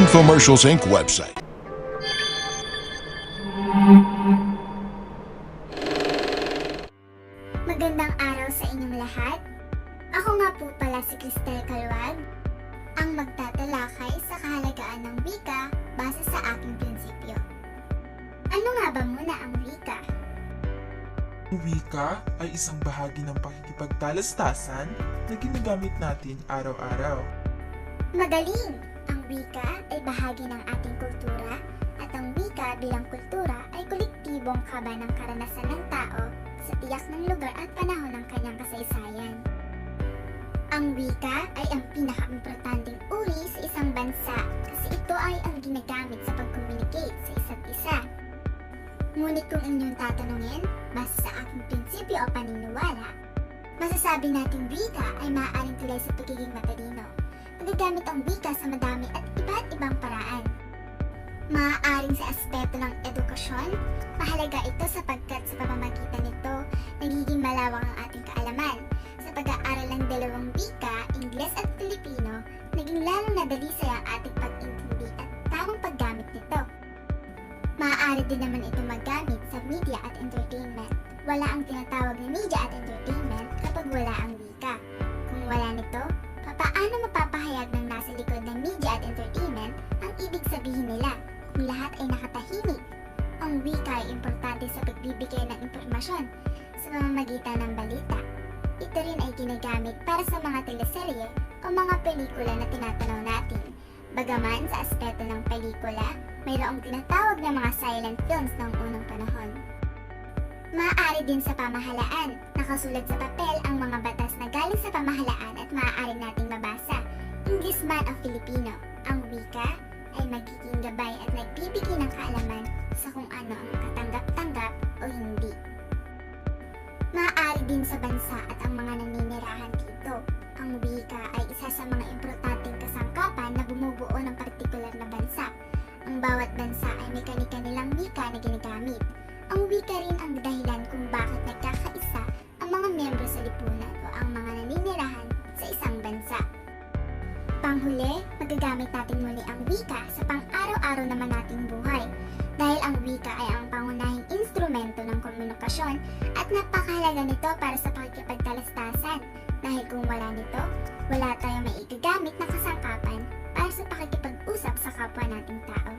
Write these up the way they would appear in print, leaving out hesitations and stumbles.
Infomercials Inc. website. Magandang araw sa inyong lahat. Ako nga po pala si Cristel Calwag, ang magtatalakay sa kahalagaan ng wika base sa aking prinsipyo. Ano nga ba muna ang wika? Ang wika ay isang bahagi ng pakikipagtalastasan na ginagamit natin araw-araw. Magaling! Ang wika ay bahagi ng ating kultura at ang wika bilang kultura ay kolektibong kaba ng karanasan ng tao sa tiyak ng lugar at panahon ng kanyang kasaysayan. Ang wika ay ang pinaka-importanteng uri sa isang bansa kasi ito ay ang ginagamit sa pag-communicate sa isa't isa. Ngunit kung inyong tatanungin, base sa aking prinsipyo o paniniwala, masasabi natin wika ay maaaring tulay sa pagiging matalino. Nagagamit ang wika sa madami at iba't ibang paraan. Maaaring sa aspeto ng edukasyon, mahalaga ito sapagkat sa pamamagitan nito, nagiging malawak ang ating kaalaman. Sa pag-aaral ng dalawang wika, Ingles at Filipino, naging lalong nadalisay ang ating pag-intindi at tamang paggamit nito. Maaari din naman ito magamit sa media at entertainment. Wala ang tinatawag na media at entertainment kapag wala ang wika. Kung wala nito, paano mapapahayag ng nasa likod ng media at entertainment ang ibig sabihin nila kung lahat ay nakatahimik? Ang wika ay importante sa pagbibigay ng impormasyon sa pamamagitan ng balita. Ito rin ay ginagamit para sa mga teleserye o mga pelikula na tinatanaw natin. Bagaman sa aspeto ng pelikula, mayroong tinatawag na mga silent films ng unang panahon. Maaari din sa pamahalaan, nakasulat sa papel ang mga batas na galing sa pamahalaan at maaari nating mabasa. English man o Filipino, ang wika ay magiging gabay at nagbibigay ng kaalaman sa kung ano ang katanggap-tanggap o hindi. Maaari din sa bansa at ang mga naninirahan dito. Ang wika ay isa sa mga importanteng kasangkapan na bumubuo ng partikular na bansa. Ang bawat bansa ay may kani-kanilang wika na ginagamit. Ang wika rin ang dahilan kung bakit nagkakaisa ang mga miyembro sa lipunan o ang mga naninirahan sa isang bansa. Panghuli, magagamit natin muli ang wika sa pang-araw-araw naman nating buhay dahil ang wika ay ang pangunahing instrumento ng komunikasyon at napakahalaga nito para sa pakikipagtalastasan dahil kung wala nito, wala tayong maigagamit na kasangkapan para sa pakikipag-usap sa kapwa nating tao.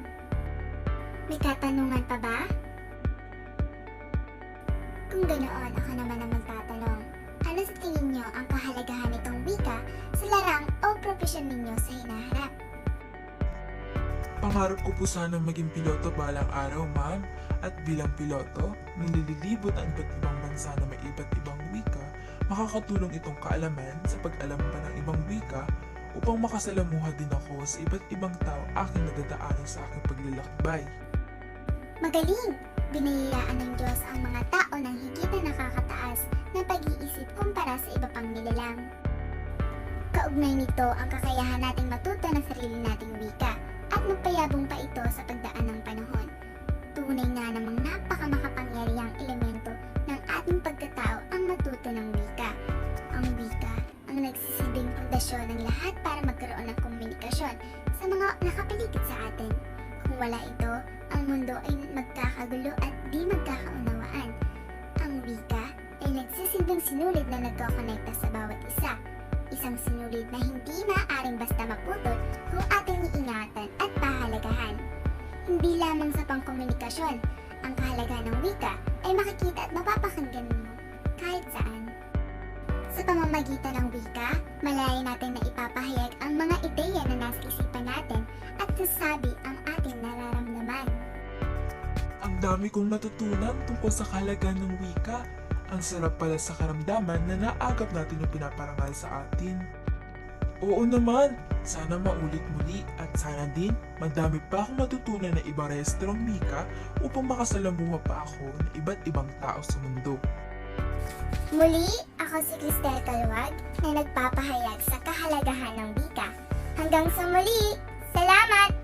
May katanungan pa ba? Kung ganoon, ako naman ang magtatanong. Ano sa tingin nyo ang kahalagahan nitong wika sa larang o propesyon ninyo sa hinaharap? Pangarap ko po sana maging piloto balang araw, ma'am. At bilang piloto, nililibot ang iba't ibang bansa na may iba't ibang wika, makakatulong itong kaalaman sa pag-alam pa ng ibang wika upang makasalamuha din ako sa iba't ibang tao aking nadadaanan sa aking paglalakbay. Magaling! Binayayaan ng Diyos ang mga tao ng higit na nakakataas ng pag-iisip kumpara sa iba pang nilalang. Kaugnay nito ang kakayahan nating matuto ng sarili nating wika at magpayabong pa ito sa pagdaan ng panahon. Tunay nga namang napakamakapangyarihang elemento ng ating pagkatao ang matuto ng wika. Ang wika ang nagsisilbing pundasyon ng lahat para magkaroon ng komunikasyon sa mga nakapaligid sa atin. Kung wala ito, ang mundo ay magkakagulo at di magkakaunawaan. Ang wika ay nagsisilbing sinulid na nagkokonekta sa bawat isa. Isang sinulid na hindi maaaring basta maputol kung ating iingatan at pahalagahan. Hindi lamang sa pangkomunikasyon, ang kahalagahan ng wika ay makikita at mapapakinggan mo kahit saan. Sa pamamagitan ng wika, malaya natin na ipapahayag ang mga ideya na nasa isipan natin at nasabi ang ating nararamdaman. Ang dami kong natutunan tungkol sa kahalagahan ng wika. Ang sarap pala sa karamdaman na naagap natin yung pinaparangal sa atin. Oo naman, sana maulit muli at sana din madami pa akong matutunan na ibang rehestrong wika upang makasalamuha pa ako ng iba't ibang tao sa mundo. Muli, ako si Cristel Calwag na nagpapahayag sa kahalagahan ng wika. Hanggang sa muli! Salamat!